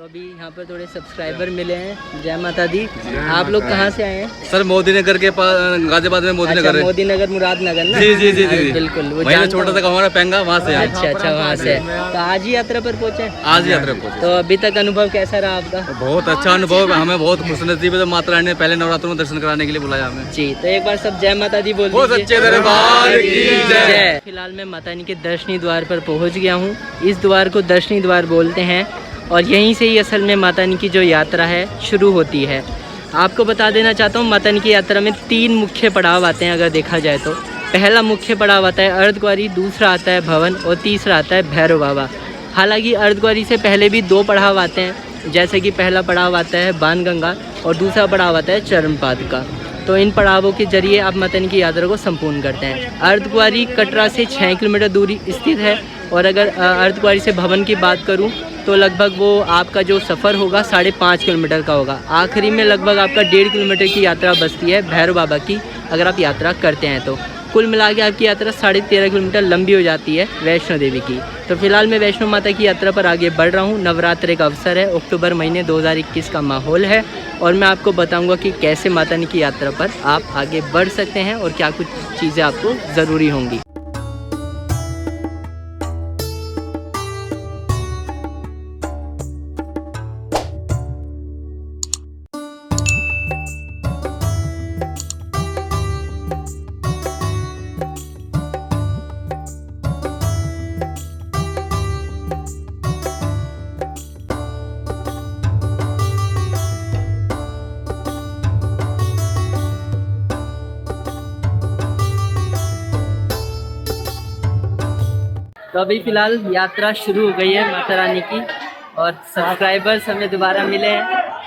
अभी यहाँ पर थोड़े सब्सक्राइबर मिले हैं। जय माता दी। आप लोग कहाँ से आए हैं? सर मोदी नगर के पास, गाजियाबाद में मोदी नगर है। मोदी नगर मुरादनगर ना? जी जी जी जी बिल्कुल। वो छोटा सा हमारा पेंगा वहाँ से। अच्छा वहाँ से। तो आज ही यात्रा पर पहुँचे? आज ही यात्रा पर पहुँचे। तो अभी तक अनुभव कैसा रहा आपका? बहुत अच्छा अनुभव, हमें बहुत खुशनसीब है। माता रानी ने पहले नवरात्रों में दर्शन कराने के लिए बुलाया हमें। जी, तो एक बार सब जय माता दी बोल दीजिए। सच्चे दरबार की जय। फिलहाल मैं माता रानी के दर्शनी द्वार पर पहुँच गया हूँ। इस द्वार को दर्शनी द्वार बोलते हैं और यहीं से ही असल में माता रानी की जो यात्रा है शुरू होती है। आपको बता देना चाहता हूँ, माता रानी की यात्रा में 3 मुख्य पड़ाव आते हैं अगर देखा जाए तो। पहला मुख्य पड़ाव आता है अर्धकुंवारी, दूसरा आता है भवन और तीसरा आता है भैरव बाबा। हालांकि अर्धकुंवारी से पहले भी 2 पड़ाव आते हैं, जैसे कि पहला पड़ाव आता है बाणगंगा और दूसरा पड़ाव आता है चरणपाद का। तो इन पड़ावों के जरिए आप माता रानी की यात्रा को संपूर्ण करते हैं। अर्धकुंवारी कटरा से 6 किलोमीटर दूरी स्थित है और अगर अर्धकुंवारी से भवन की बात करूं तो लगभग वो आपका जो सफ़र होगा 5.5 किलोमीटर का होगा। आखिरी में लगभग आपका 1.5 किलोमीटर की यात्रा बचती है भैरव बाबा की, अगर आप यात्रा करते हैं तो। कुल मिला के आपकी यात्रा 13.5 किलोमीटर लंबी हो जाती है वैष्णो देवी की। तो फिलहाल मैं वैष्णो माता की यात्रा पर आगे बढ़ रहा हूँ। नवरात्रि का अवसर है, अक्टूबर महीने 2021 का माहौल है और मैं आपको बताऊँगा कि कैसे माता रानी की यात्रा पर आप आगे बढ़ सकते हैं और क्या कुछ चीज़ें आपको ज़रूरी होंगी। तो अभी फ़िलहाल यात्रा शुरू हो गई है माता रानी की और सब्सक्राइबर्स हमें दोबारा मिले हैं।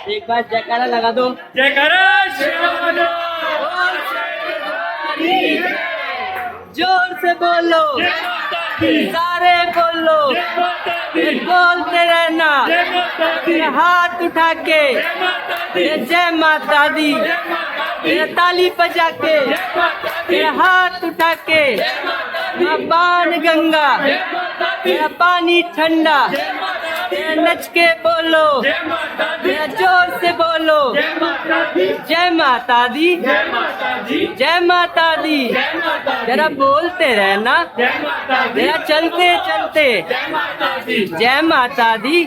एक बार जयकारा लगा दो। जयकारा जोर से बोलो, सारे बोलो, बोलते रहना, हाथ उठा के जय माता दी, ताली बजा के हाथ उठा के बाण गंगा, पानी ठंडा, नच के बोलो, जोर से बोलो, जय माता दी, जय माता दी। जरा बोलते रहना, जरा चलते चलते जय माता दी,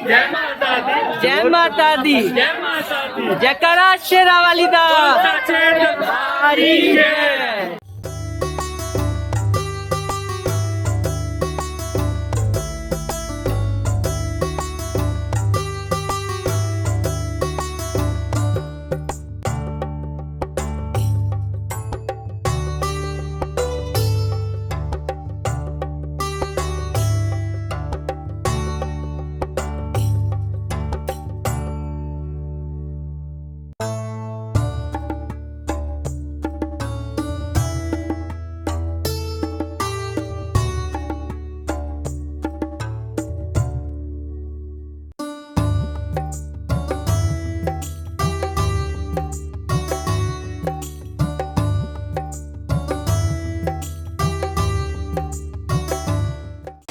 जय माता दी, जयकारा शेरा वाली दा।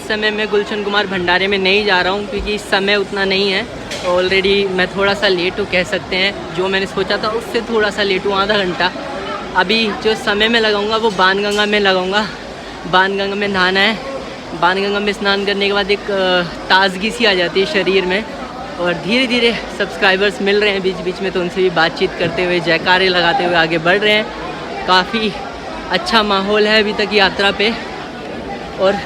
समय मैं गुलशन कुमार भंडारे में नहीं जा रहा हूँ क्योंकि समय उतना नहीं है। ऑलरेडी मैं थोड़ा सा लेट हूँ कह सकते हैं। जो मैंने सोचा था उससे थोड़ा सा लेट हूँ, आधा घंटा। अभी जो समय में लगाऊंगा वो बाणगंगा में लगाऊंगा। बाणगंगा में नहाना है। बाणगंगा में स्नान करने के बाद एक ताजगी सी आ जाती है शरीर में और धीरे धीरे सब्सक्राइबर्स मिल रहे हैं बीच बीच में, तो उनसे भी बातचीत करते हुए जयकारे लगाते हुए आगे बढ़ रहे हैं। काफ़ी अच्छा माहौल है अभी तक यात्रा पे। और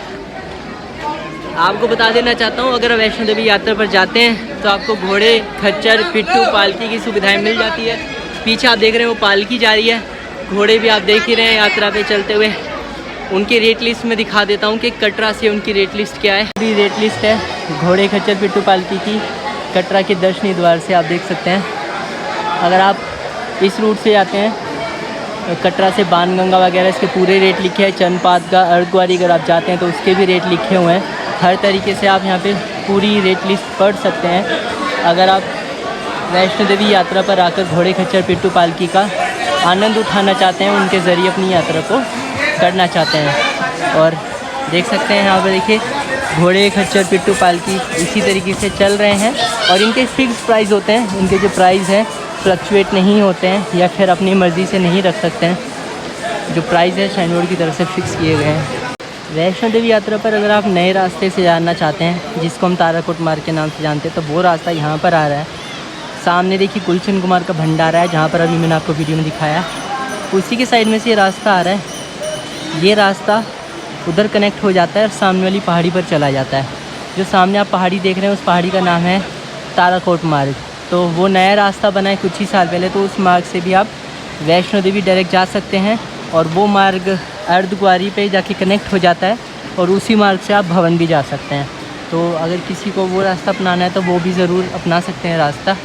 आपको बता देना चाहता हूँ, अगर वैष्णो देवी यात्रा पर जाते हैं तो आपको घोड़े, खच्चर, पिट्ठू, पालकी की सुविधाएं मिल जाती है। पीछे आप देख रहे हैं वो पालकी जा रही है, घोड़े भी आप देख ही रहे हैं यात्रा पे चलते हुए। उनकी रेट लिस्ट में दिखा देता हूँ कि कटरा से उनकी रेट लिस्ट क्या है। अभी रेट लिस्ट है घोड़े, खच्चर, पिट्ठू, पालकी की कटरा के दर्शनी द्वार से आप देख सकते हैं। अगर आप इस रूट से जाते हैं कटरा से बाणगंगा वगैरह, इसके पूरे रेट लिखे हैं। चरणपाद का, अर्धकुंवारी अगर आप जाते हैं तो उसके भी रेट लिखे हुए हैं। हर तरीके से आप यहाँ पे पूरी रेट लिस्ट पढ़ सकते हैं। अगर आप वैष्णो देवी यात्रा पर आकर घोड़े, खच्चर, पिट्ठू, पालकी का आनंद उठाना चाहते हैं, उनके ज़रिए अपनी यात्रा को करना चाहते हैं। और देख सकते हैं यहाँ पर देखिए घोड़े खच्चर पिट्ठू पालकी इसी तरीके से चल रहे हैं और इनके फिक्स प्राइस होते हैं। इनके जो प्राइस हैं फ्लक्चुएट नहीं होते हैं या फिर अपनी मर्ज़ी से नहीं रख सकते हैं। जो प्राइस है शाइन बोर्ड की तरफ से फिक्स किए गए हैं। वैष्णो देवी यात्रा पर अगर आप नए रास्ते से जाना चाहते हैं, जिसको हम ताराकोट मार्ग के नाम से जानते हैं, तो वो रास्ता यहाँ पर आ रहा है। सामने देखिए गुलशन कुमार का भंडारा है, जहाँ पर अभी मैंने आपको वीडियो में दिखाया। उसी के साइड में से ये रास्ता आ रहा है। ये रास्ता उधर कनेक्ट हो जाता है और सामने वाली पहाड़ी पर चला जाता है। जो सामने आप पहाड़ी देख रहे हैं उस पहाड़ी का नाम है ताराकोट मार्ग। तो वो नया रास्ता बना है कुछ ही साल पहले, तो उस मार्ग से भी आप वैष्णो देवी डायरेक्ट जा सकते हैं और वो मार्ग अर्धकुंवारी पे जाके कनेक्ट हो जाता है और उसी मार्ग से आप भवन भी जा सकते हैं। तो अगर किसी को वो रास्ता अपनाना है तो वो भी ज़रूर अपना सकते हैं रास्ता।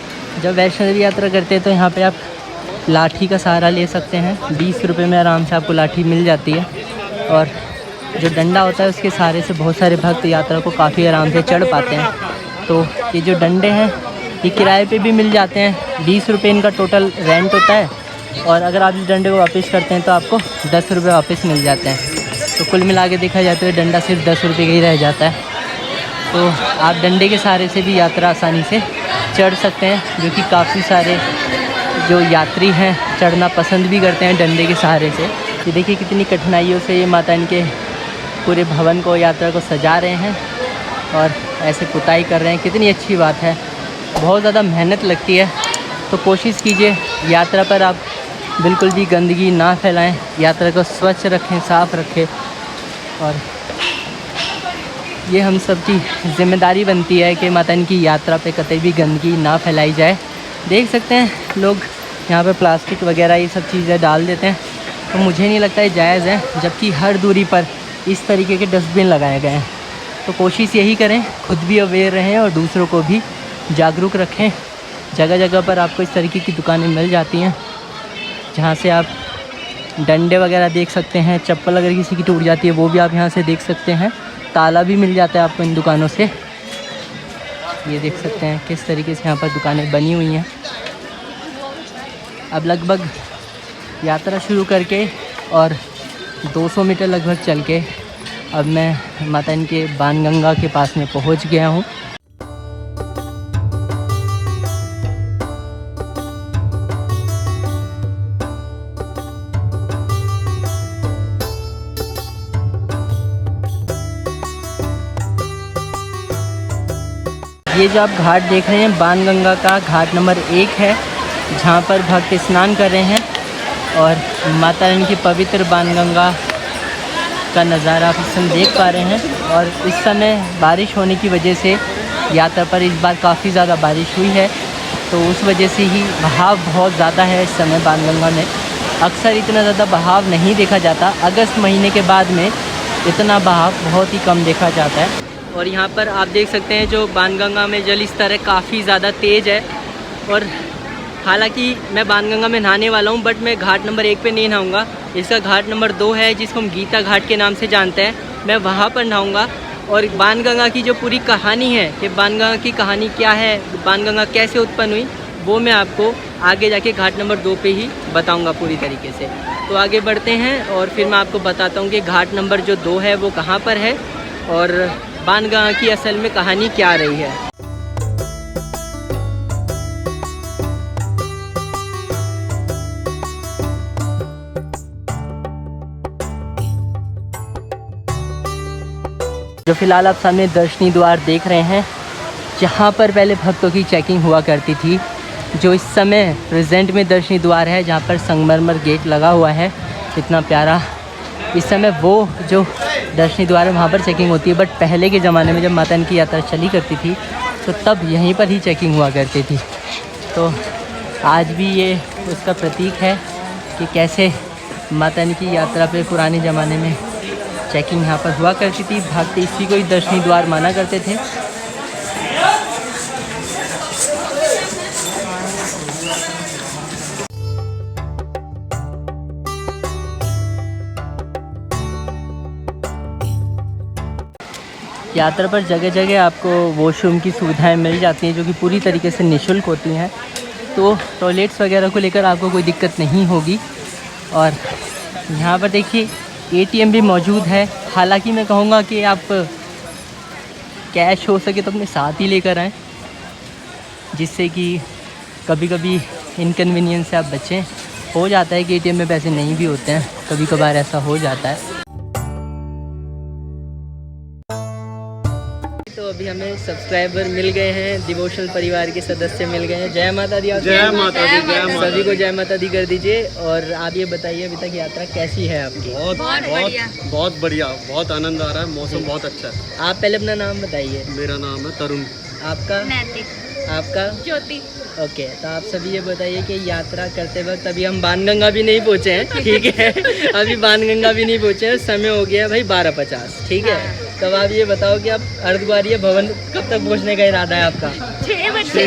जब वैष्णो देवी यात्रा करते हैं तो यहाँ पे आप लाठी का सहारा ले सकते हैं। 20 रुपये में आराम से आपको लाठी मिल जाती है और जो डंडा होता है उसके सहारे से बहुत सारे भक्त यात्रा को काफ़ी आराम से चढ़ पाते हैं। तो ये जो डंडे हैं ये किराए पे भी मिल जाते हैं। 20 रुपये इनका टोटल रेंट होता है और अगर आप इस डंडे को वापस करते हैं तो आपको 10 रुपये वापस मिल जाते हैं। तो कुल मिला के देखा जाए तो डंडा सिर्फ 10 रुपये का ही रह जाता है। तो आप डंडे के सहारे से भी यात्रा आसानी से चढ़ सकते हैं, जो कि काफ़ी सारे जो यात्री हैं चढ़ना पसंद भी करते हैं डंडे के सहारे से। ये देखिए कितनी कठिनाइयों से ये माता इनके पूरे भवन को यात्रा को सजा रहे हैं और ऐसे पुताई कर रहे हैं। कितनी अच्छी बात है। बहुत ज़्यादा मेहनत लगती है, तो कोशिश कीजिए यात्रा पर आप बिल्कुल भी गंदगी ना फैलाएं, यात्रा को स्वच्छ रखें, साफ़ रखें। और ये हम सब की जिम्मेदारी बनती है कि माता इनकी यात्रा पे कतई भी गंदगी ना फैलाई जाए। देख सकते हैं लोग यहाँ पे प्लास्टिक वगैरह ये सब चीज़ें डाल देते हैं, तो मुझे नहीं लगता ये जायज़ है, जबकि हर दूरी पर इस तरीके के डस्टबिन लगाए गए हैं। तो कोशिश यही करें खुद भी अवेयर रहें और दूसरों को भी जागरूक रखें। जगह जगह पर आपको इस तरीके की दुकानें मिल जाती हैं जहाँ से आप डंडे वगैरह देख सकते हैं। चप्पल अगर किसी की टूट जाती है वो भी आप यहाँ से देख सकते हैं। ताला भी मिल जाता है आपको इन दुकानों से। ये देख सकते हैं किस तरीके से यहाँ पर दुकानें बनी हुई हैं। अब लगभग यात्रा शुरू करके और 200 मीटर लगभग चल के अब मैं माता इनके बाणगंगा के पास में पहुँच गया हूँ। ये जो आप घाट देख रहे हैं बाणगंगा का घाट नंबर 1 है, जहाँ पर भक्त स्नान कर रहे हैं और माता रानी की पवित्र बाणगंगा का नज़ारा आप इस समय देख पा रहे हैं। और इस समय बारिश होने की वजह से यात्रा पर इस बार काफ़ी ज़्यादा बारिश हुई है, तो उस वजह से ही बहाव बहुत ज़्यादा है इस समय बाणगंगा में। अक्सर इतना ज़्यादा बहाव नहीं देखा जाता, अगस्त महीने के बाद में इतना बहाव बहुत ही कम देखा जाता है। और यहाँ पर आप देख सकते हैं जो बाणगंगा में जल स्तर है काफ़ी ज़्यादा तेज़ है। और हालांकि मैं बाणगंगा में नहाने वाला हूँ, बट मैं घाट नंबर 1 पे नहीं नहाऊँगा। इसका घाट नंबर 2 है जिसको हम गीता घाट के नाम से जानते हैं, मैं वहाँ पर नहाऊँगा। और बाणगंगा की जो पूरी कहानी है कि बाणगंगा की कहानी क्या है, बाणगंगा कैसे उत्पन्न हुई, वो मैं आपको आगे जाके घाट नंबर 2 पे ही बताऊँगा पूरी तरीके से। तो आगे बढ़ते हैं और फिर मैं आपको बताता हूँ कि घाट नंबर जो 2 है वो कहाँ पर है और बाणगंगा की असल में कहानी क्या रही है। जो फिलहाल आप सामने दर्शनी द्वार देख रहे हैं, जहाँ पर पहले भक्तों की चेकिंग हुआ करती थी, जो इस समय प्रेजेंट में दर्शनी द्वार है जहाँ पर संगमरमर गेट लगा हुआ है इतना प्यारा। इस समय वो जो दर्शनी द्वार है वहाँ पर चेकिंग होती है, बट पहले के ज़माने में जब माता इनकी यात्रा चली करती थी तो तब यहीं पर ही चेकिंग हुआ करती थी। तो आज भी ये उसका प्रतीक है कि कैसे माता इनकी यात्रा पे पुराने ज़माने में चेकिंग यहाँ पर हुआ करती थी। भक्त इसी को ही दर्शनी द्वार माना करते थे। यात्रा पर जगह जगह आपको वॉशरूम की सुविधाएं मिल जाती हैं जो कि पूरी तरीके से निःशुल्क होती हैं, तो टॉयलेट्स वगैरह को लेकर आपको कोई दिक्कत नहीं होगी। और यहाँ पर देखिए ATM भी मौजूद है। हालांकि मैं कहूँगा कि आप कैश हो सके तो अपने साथ ही लेकर आएँ, जिससे कि कभी कभी इनकन्वीनियंस से आप बचें। हो जाता है कि ATM में पैसे नहीं भी होते हैं, कभी कभार ऐसा हो जाता है। तो अभी हमें सब्सक्राइबर मिल गए हैं, डिवोशनल परिवार के सदस्य मिल गए हैं। जय माता दी। जय माता दी, जय माता दी। सभी को जय माता दी कर दीजिए। और आप ये बताइए अभी तक यात्रा कैसी है आपकी? बहुत बढ़िया, बहुत आनंद आ रहा है, मौसम बहुत अच्छा है। आप पहले अपना नाम बताइए। मेरा नाम है तरुण। आपका? नैतिक। आपका? ज्योति। ओके, तो आप सभी ये बताइए कि यात्रा करते वक्त अभी हम बाणगंगा भी नहीं पहुँचे हैं, ठीक है? अभी बाणगंगा भी नहीं पहुँचे हैं, समय हो गया भाई 12:50, ठीक है? तब आप ये बताओ कि आप अर्धकुंवारी भवन कब तक पहुँचने का इरादा है आपका? 6 बजे।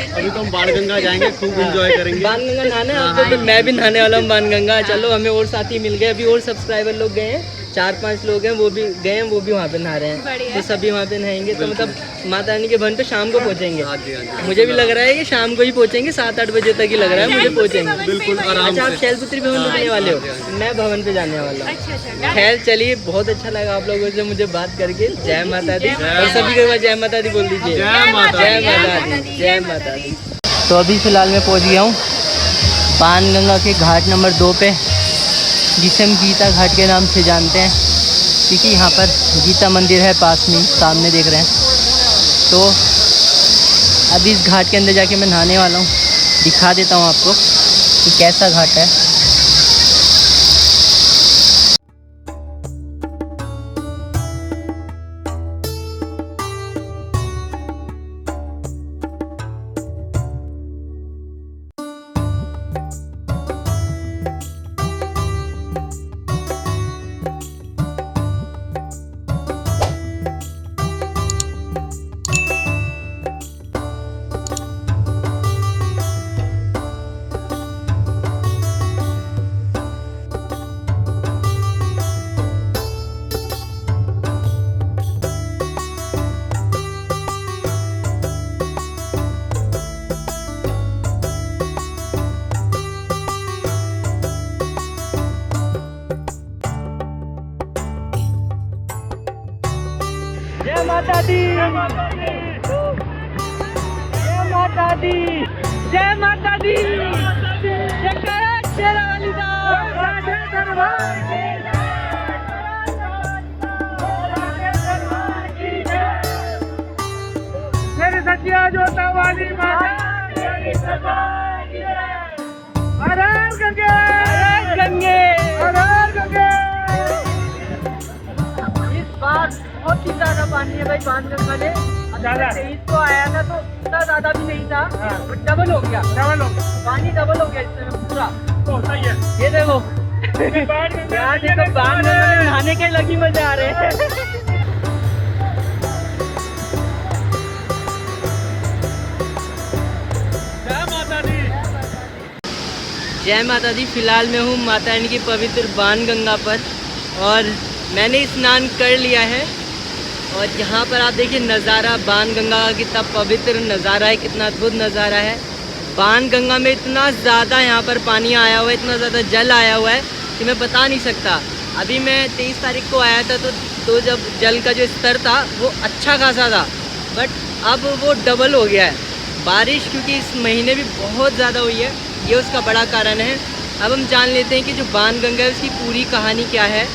अभी तो हम बाणगंगा जाएंगे, खूब एंजॉय करेंगे। बाणगंगा नहाने आपको? तो मैं भी नहाने वाला हूँ बाणगंगा। चलो, हमें और साथी मिल गए, अभी और सब्सक्राइबर लोग गए हैं, 4-5 लोग हैं, वो भी गए हैं, वो भी वहाँ पे नहा रहे हैं। तो सभी वहाँ पे नहाएंगे, तो मतलब माता रानी के भवन पे शाम को पहुँचेंगे। मुझे भी लग रहा है कि शाम को ही पहुँचेंगे, 7-8 बजे तक ही लग रहा है मुझे पहुँचेंगे। बिल्कुल आराम अच्छा, आप से। शैलपुत्री भवन रुकने वाले हो? मैं भवन पे जाने वाला हूँ। अच्छा। खैर चलिए, बहुत अच्छा लगा आप लोगों से मुझे बात करके। जय माता दी। और सभी के बाद जय माता दी बोल दीजिए। जय माता जय माता दी, जय माता दी। तो अभी फ़िलहाल मैं पहुंच गया हूँ बाणगंगा के घाट नंबर 2 पे, जिसे हम गीता घाट के नाम से जानते हैं, क्योंकि यहाँ पर गीता मंदिर है पास में, सामने देख रहे हैं। तो अभी इस घाट के अंदर जाके मैं नहाने वाला हूँ, दिखा देता हूँ आपको कि कैसा घाट है। जय माता दी, जय माता दी, जय माता दी, जय माता दी, जयकारा शेरावाली दा, राधे दरबार की जय, राधे दरबार की जय, मेरी सच्चिया जोता वाली माता, मेरी सच्चाई की जय, हर हर गंगे, हर हर गंगे, हर हर गंगे। इस बार बहुत ही ज्यादा पानी है भाई बाणगंगा में। अगर 23 को आया था तो इतना ज्यादा भी नहीं था, बट डबल हो गया, पानी डबल हो गया इस समय पूरा। तो सही है, ये देखो यार, देखो बाणगंगा में नहाने के लगी मजा आ रहे हैं। जय माता दी, जय माता दी। फिलहाल मैं हूँ माता रानी की पवित्र बाणगंगा पर, और मैंने स्नान कर लिया है। और यहाँ पर आप देखिए नज़ारा बाणगंगा का, कितना पवित्र नज़ारा है, कितना अद्भुत नज़ारा है। बाणगंगा में इतना ज़्यादा यहाँ पर पानी आया हुआ है, इतना ज़्यादा जल आया हुआ है कि मैं बता नहीं सकता। अभी मैं 23 तारीख को आया था तो जब जल का जो स्तर था वो अच्छा खासा था, बट अब वो डबल हो गया है। बारिश क्योंकि इस महीने भी बहुत ज़्यादा हुई है, ये उसका बड़ा कारण है। अब हम जान लेते हैं कि जो बाणगंगा है उसकी पूरी कहानी क्या है।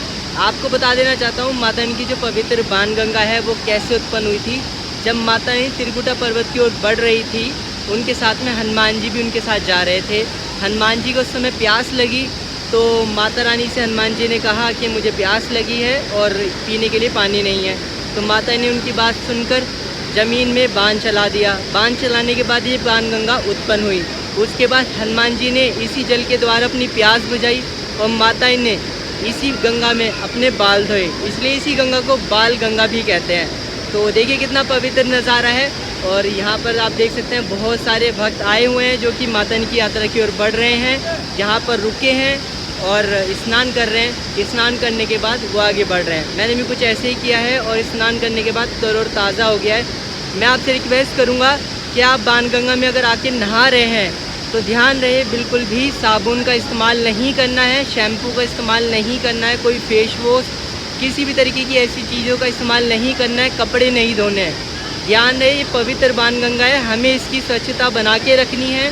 आपको बता देना चाहता हूँ माता रानी की जो पवित्र बाणगंगा है वो कैसे उत्पन्न हुई थी। जब माता रानी त्रिकुटा पर्वत की ओर बढ़ रही थी, उनके साथ में हनुमान जी भी उनके साथ जा रहे थे। हनुमान जी को उस समय प्यास लगी, तो माता रानी से हनुमान जी ने कहा कि मुझे प्यास लगी है और पीने के लिए पानी नहीं है। तो माता ने उनकी बात सुनकर ज़मीन में बांध चला दिया। बांध चलाने के बाद ये बाणगंगा उत्पन्न हुई। उसके बाद हनुमान जी ने इसी जल के द्वारा अपनी प्यास बुझाई, और माता ने इसी गंगा में अपने बाल धोए, इसलिए इसी गंगा को बाल गंगा भी कहते हैं। तो देखिए कितना पवित्र नज़ारा है। और यहाँ पर आप देख सकते हैं बहुत सारे भक्त आए हुए हैं जो कि माता रानी की यात्रा की ओर बढ़ रहे हैं, यहाँ पर रुके हैं और स्नान कर रहे हैं। स्नान करने के बाद वो आगे बढ़ रहे हैं। मैंने भी कुछ ऐसे ही किया है और स्नान करने के बाद तरोताज़ा हो गया है। मैं आपसे रिक्वेस्ट करूँगा कि आप बाणगंगा में अगर आके नहा रहे हैं तो ध्यान रहे बिल्कुल भी साबुन का इस्तेमाल नहीं करना है, शैम्पू का इस्तेमाल नहीं करना है, कोई फेस वॉश किसी भी तरीके की ऐसी चीज़ों का इस्तेमाल नहीं करना है, कपड़े नहीं धोने हैं। ध्यान रहे ये पवित्र बाणगंगा है, हमें इसकी स्वच्छता बना के रखनी है।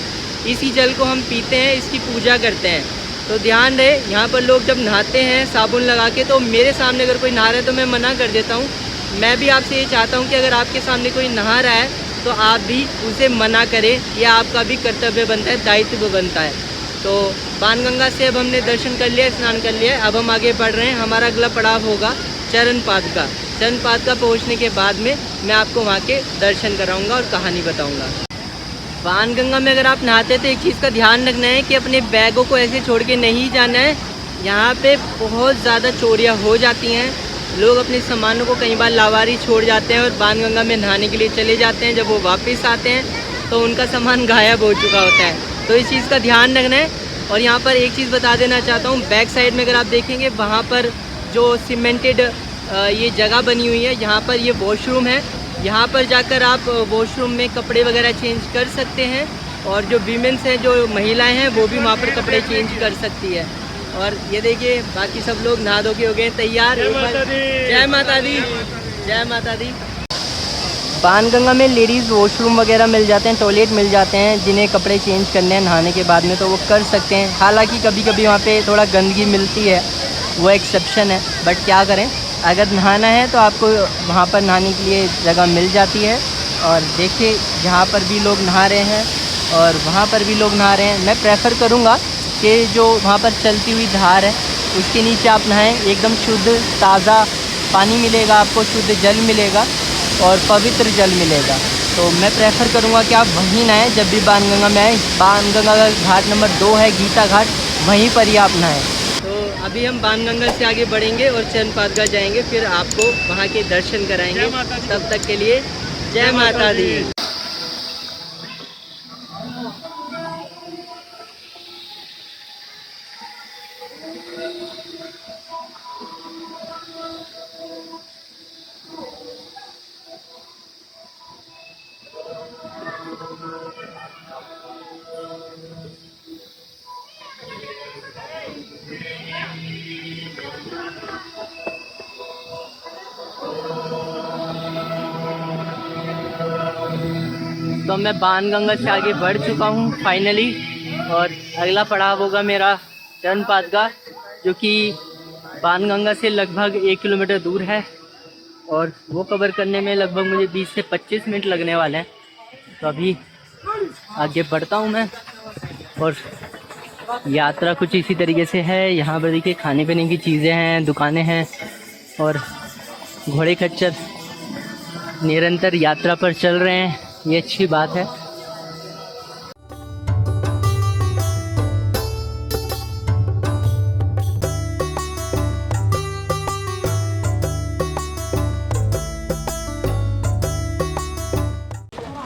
इसी जल को हम पीते हैं, इसकी पूजा करते हैं। तो ध्यान रहे यहाँ पर लोग जब नहाते हैं साबुन लगा के, तो मेरे सामने अगर कोई नहा रहा है तो मैं मना कर देता हूँ। मैं भी आपसे ये चाहता हूँ कि अगर आपके सामने कोई नहा रहा है तो आप भी उसे मना करें, यह आपका भी कर्तव्य बनता है, दायित्व बनता है। तो बाणगंगा से अब हमने दर्शन कर लिया, स्नान कर लिया, अब हम आगे बढ़ रहे हैं। हमारा अगला पड़ाव होगा चरण पादुका। चरण पादुका पहुँचने के बाद में मैं आपको वहाँ के दर्शन कराऊँगा और कहानी बताऊँगा। बाणगंगा में अगर आप नहाते हैं तो एक चीज़ का ध्यान रखना है कि अपने बैगों को ऐसे छोड़ के नहीं जाना है। यहाँ पे बहुत ज़्यादा चोरियाँ हो जाती हैं, लोग अपने सामानों को कई बार लावारी छोड़ जाते हैं और बाणगंगा में नहाने के लिए चले जाते हैं। जब वो वापस आते हैं तो उनका सामान गायब हो चुका होता है, तो इस चीज़ का ध्यान रखना है। और यहाँ पर एक चीज़ बता देना चाहता हूँ, बैक साइड में अगर आप देखेंगे वहाँ पर जो सीमेंटेड ये जगह बनी हुई है, यहाँ पर ये वॉशरूम है। यहाँ पर जाकर आप वॉशरूम में कपड़े वगैरह चेंज कर सकते हैं, और जो वीमेंस हैं, जो महिलाएं हैं, वो भी वहाँ पर कपड़े चेंज कर सकती है। और ये देखिए बाकी सब लोग नहा धो के हो गए हैं तैयार। जय माता दी, जय माता दी। बाणगंगा में लेडीज़ वॉशरूम वगैरह मिल जाते हैं, टॉयलेट मिल जाते हैं, जिन्हें कपड़े चेंज करने हैं नहाने के बाद में तो वो कर सकते हैं। हालांकि कभी कभी वहाँ पे थोड़ा गंदगी मिलती है, वो एक्सेप्शन है, बट क्या करें, अगर नहाना है तो आपको वहाँ पर नहाने के लिए जगह मिल जाती है। और देखिए जहाँ पर भी लोग नहा रहे हैं और वहाँ पर भी लोग नहा रहे हैं। मैं प्रेफर करूँगा कि जो वहाँ पर चलती हुई धार है उसके नीचे आप नहाएं, एकदम शुद्ध ताज़ा पानी मिलेगा आपको, शुद्ध जल मिलेगा और पवित्र जल मिलेगा। तो मैं प्रेफर करूँगा कि आप वहीं नहाएं जब भी बाणगंगा में आएँ। बाणगंगा का घाट नंबर 2 है गीता घाट, वहीं पर ही आप नहाएं। तो अभी हम बाणगंगा से आगे बढ़ेंगे और चरण पादुका जाएंगे, फिर आपको वहाँ के दर्शन कराएंगे। तब तक के लिए जय माता दी। तो मैं बाणगंगा से आगे बढ़ चुका हूँ फाइनली, और अगला पड़ाव होगा मेरा चरण पादुका, जो कि बाणगंगा से लगभग 1 किलोमीटर दूर है, और वो कवर करने में लगभग मुझे 20 से 25 मिनट लगने वाले हैं। तो अभी आगे बढ़ता हूँ मैं, और यात्रा कुछ इसी तरीके से है। यहाँ पर देखिए खाने पीने की चीज़ें हैं, दुकानें हैं, और घोड़े खच्चर निरंतर यात्रा पर चल रहे हैं, ये अच्छी बात है।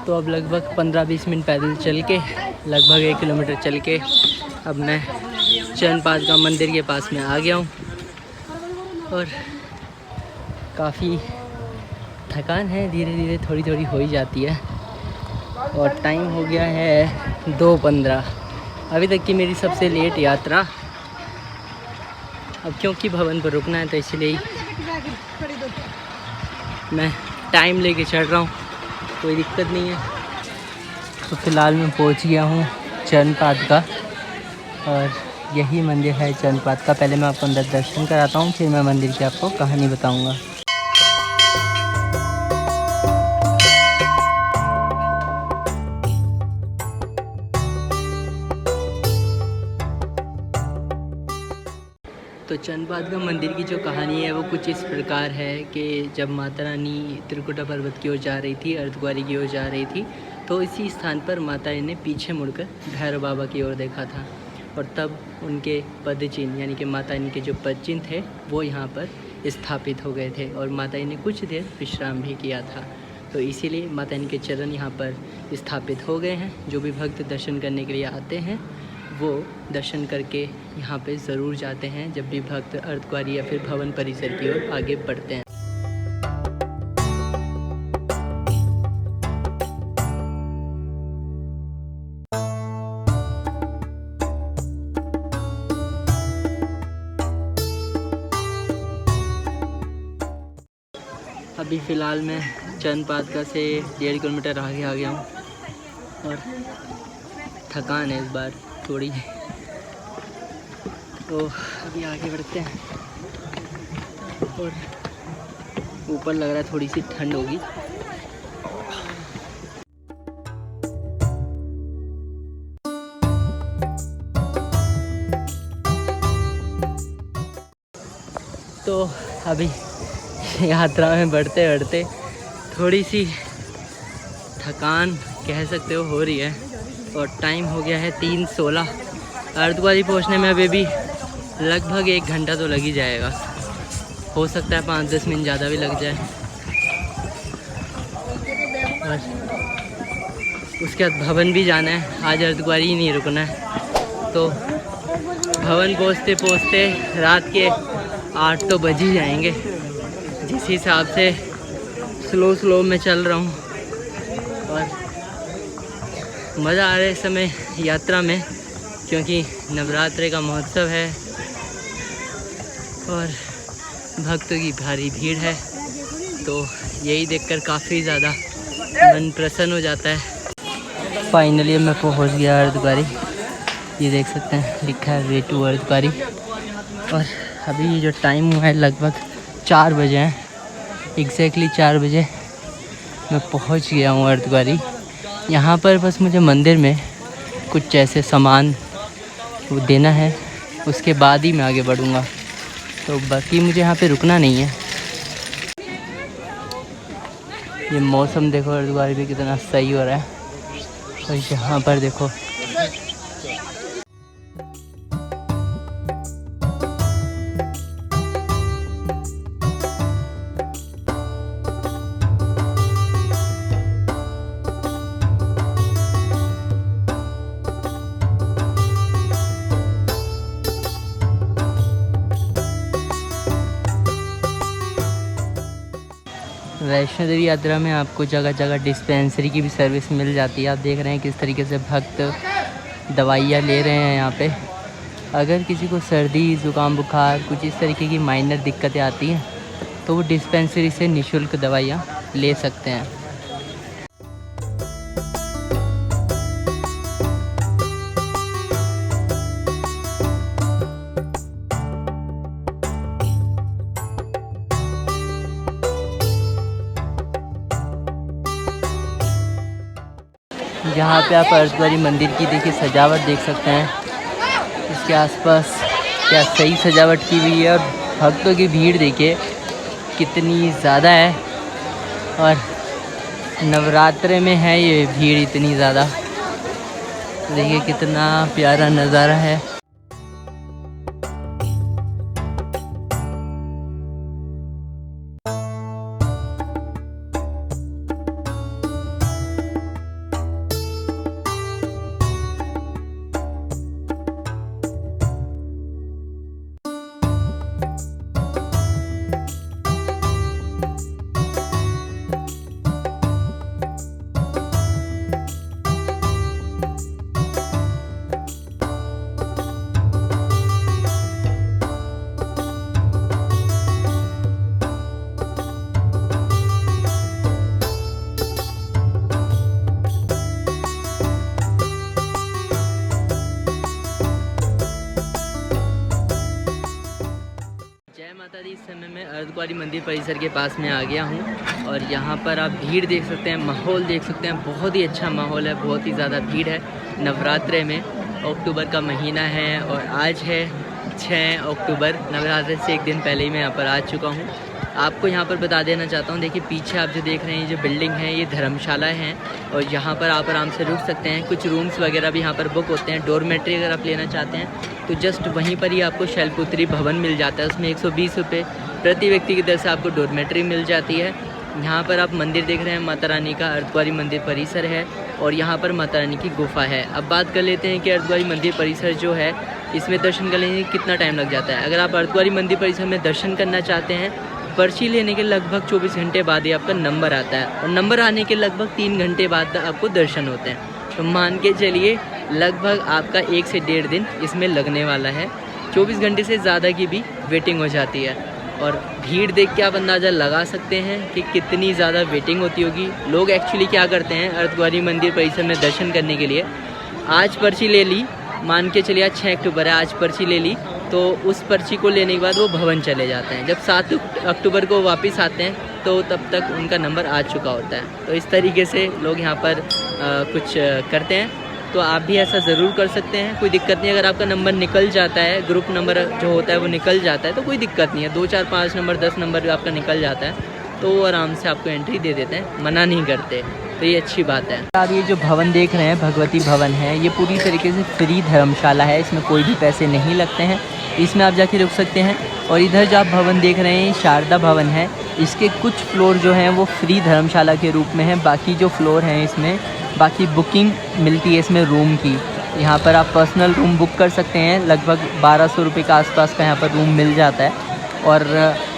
तो अब लगभग 15-20 मिनट पैदल चल के, लगभग 1 किलोमीटर चल के, अब मैं चरण पादुका मंदिर के पास में आ गया हूँ। और काफ़ी थकान है, धीरे धीरे थोड़ी थोड़ी हो ही जाती है। और टाइम हो गया है 2:15, अभी तक की मेरी सबसे लेट यात्रा। अब क्योंकि भवन पर रुकना है तो इसलिए मैं टाइम लेके चढ़ रहा हूँ, कोई दिक्कत नहीं है। तो फ़िलहाल मैं पहुँच गया हूँ चरण पादुका, और यही मंदिर है चरण पादुका। पहले मैं आपको अंदर दर्शन कराता हूँ, फिर मैं मंदिर की आपको कहानी बताऊँगा। तो चरण पादुका मंदिर की जो कहानी है वो कुछ इस प्रकार है कि जब माता रानी त्रिकुटा पर्वत की ओर जा रही थी, अर्धकुंवारी की ओर जा रही थी, तो इसी स्थान पर माता रानी ने पीछे मुड़कर भैरव बाबा की ओर देखा था, और तब उनके पद चिन्ह यानी कि माता रानी के जो पद चिन्ह थे वो यहाँ पर स्थापित हो गए थे, और माता रानी ने कुछ देर विश्राम भी किया था। तो इसीलिए माता रानी के चरण यहाँ पर स्थापित हो गए हैं। जो भी भक्त दर्शन करने के लिए आते हैं वो दर्शन करके यहाँ पे ज़रूर जाते हैं, जब भी भक्त अर्धकुंवारी या फिर भवन परिसर की ओर आगे बढ़ते हैं। अभी फ़िलहाल मैं चंदपादका से 1.5 किलोमीटर आगे आ गया हूँ और थकान है इस बार थोड़ी, तो अभी आगे बढ़ते हैं। और ऊपर लग रहा है थोड़ी सी ठंड होगी। तो अभी यात्रा में बढ़ते बढ़ते थोड़ी सी थकान कह सकते हो रही है और टाइम हो गया है 3:16। अर्धकुंवारी पहुंचने में अभी भी लगभग 1 घंटा तो लग ही जाएगा, हो सकता है 5-10 मिनट ज़्यादा भी लग जाए। और उसके बाद भवन भी जाना है, आज अर्धकुंवारी ही नहीं रुकना है। तो भवन पहुंचते पहुंचते रात के 8 तो बज ही जाएंगे, जिस हिसाब से स्लो में चल रहा हूँ। और मज़ा आ रहा है इस समय यात्रा में, क्योंकि नवरात्रि का महोत्सव है और भक्तों की भारी भीड़ है, तो यही देखकर काफ़ी ज़्यादा मन प्रसन्न हो जाता है। फाइनली मैं पहुंच गया अर्धकुंवारी, ये देख सकते हैं लिखा है वे टू अर्धकुंवारी। और अभी जो टाइम हुआ है लगभग 4 बजे हैं, एग्जैक्टली 4 बजे मैं पहुंच गया हूँ अर्धकुंवारी। यहाँ पर बस मुझे मंदिर में कुछ ऐसे सामान वो देना है, उसके बाद ही मैं आगे बढ़ूँगा, तो बाकी मुझे यहाँ पे रुकना नहीं है। ये मौसम देखो अर्धकुंवारी भी कितना सही हो रहा है। और यहाँ पर देखो वैष्णो देवी यात्रा में आपको जगह जगह डिस्पेंसरी की भी सर्विस मिल जाती है। आप देख रहे हैं किस तरीके से भक्त दवाइयाँ ले रहे हैं यहाँ पे। अगर किसी को सर्दी ज़ुकाम बुखार कुछ इस तरीके की माइनर दिक्कतें आती हैं तो वो डिस्पेंसरी से निःशुल्क दवाइयाँ ले सकते हैं। यहाँ पे आप अर्धकुंवारी मंदिर की देखिए सजावट देख सकते हैं, इसके आसपास क्या सही सजावट की हुई है। और भक्तों की भीड़ देखिए कितनी ज़्यादा है, और नवरात्रे में है ये भीड़ इतनी ज़्यादा। देखिए कितना प्यारा नज़ारा है। इस समय मैं अर्धकुंवारी मंदिर परिसर के पास में आ गया हूँ और यहाँ पर आप भीड़ देख सकते हैं, माहौल देख सकते हैं। बहुत ही अच्छा माहौल है, बहुत ही ज़्यादा भीड़ है। नवरात्रे में अक्टूबर का महीना है और आज है 6 अक्टूबर। नवरात्रे से 1 दिन पहले ही मैं यहाँ पर आ चुका हूँ। आपको यहाँ पर बता देना चाहता हूँ, देखिए पीछे आप जो देख रहे हैं जो बिल्डिंग है ये धर्मशालाएँ हैं और यहाँ पर आप आराम से रुक सकते हैं। कुछ रूम्स वगैरह भी यहाँ पर बुक होते हैं। डोरमेट्री अगर आप लेना चाहते हैं तो जस्ट वहीं पर ही आपको शैलपुत्री भवन मिल जाता है, उसमें 120 रुपये प्रति व्यक्ति की दर से आपको डोरमेट्री मिल जाती है। यहाँ पर आप मंदिर देख रहे हैं, माता रानी का अर्धकुंवारी मंदिर परिसर है और यहाँ पर माता रानी की गुफा है। अब बात कर लेते हैं कि अर्धकुंवारी मंदिर परिसर जो है इसमें दर्शन करने में कितना टाइम लग जाता है। अगर आप अर्धकुंवारी मंदिर परिसर में दर्शन करना चाहते हैं, पर्ची लेने के लगभग 24 घंटे बाद ही आपका नंबर आता है और नंबर आने के लगभग 3 घंटे बाद आपको दर्शन होते हैं। तो मान के चलिए लगभग आपका 1 से 1.5 दिन इसमें लगने वाला है। 24 घंटे से ज़्यादा की भी वेटिंग हो जाती है। और भीड़ देख के आप अंदाज़ा लगा सकते हैं कि कितनी ज़्यादा वेटिंग होती होगी। लोग एक्चुअली क्या करते हैं, अर्धकुंवारी मंदिर परिसर में दर्शन करने के लिए आज पर्ची ले ली, मान के चलिए आज 6 अक्टूबर है, आज पर्ची ले ली तो उस पर्ची को लेने के बाद वो भवन चले जाते हैं। जब 7 अक्टूबर को वापस आते हैं तो तब तक उनका नंबर आ चुका होता है। तो इस तरीके से लोग यहाँ पर कुछ करते हैं। तो आप भी ऐसा ज़रूर कर सकते हैं, कोई दिक्कत नहीं। अगर आपका नंबर निकल जाता है, ग्रुप नंबर जो होता है वो निकल जाता है तो कोई दिक्कत नहीं है। 2, 4, 5 नंबर 10 नंबर भी आपका निकल जाता है तो वो आराम से आपको एंट्री दे देते हैं, मना नहीं करते। तो ये अच्छी बात है। आप ये जो भवन देख रहे हैं भगवती भवन है, ये पूरी तरीके से फ्री धर्मशाला है, इसमें कोई भी पैसे नहीं लगते हैं, इसमें आप जाके रुक सकते हैं। और इधर जो आप भवन देख रहे हैं शारदा भवन है, इसके कुछ फ्लोर जो हैं वो फ्री धर्मशाला के रूप में है। बाकी जो फ्लोर हैं इसमें बाकी बुकिंग मिलती है इसमें रूम की। यहाँ पर आप पर्सनल रूम बुक कर सकते हैं, लगभग 1200 रुपये के आसपास का यहाँ पर रूम मिल जाता है। और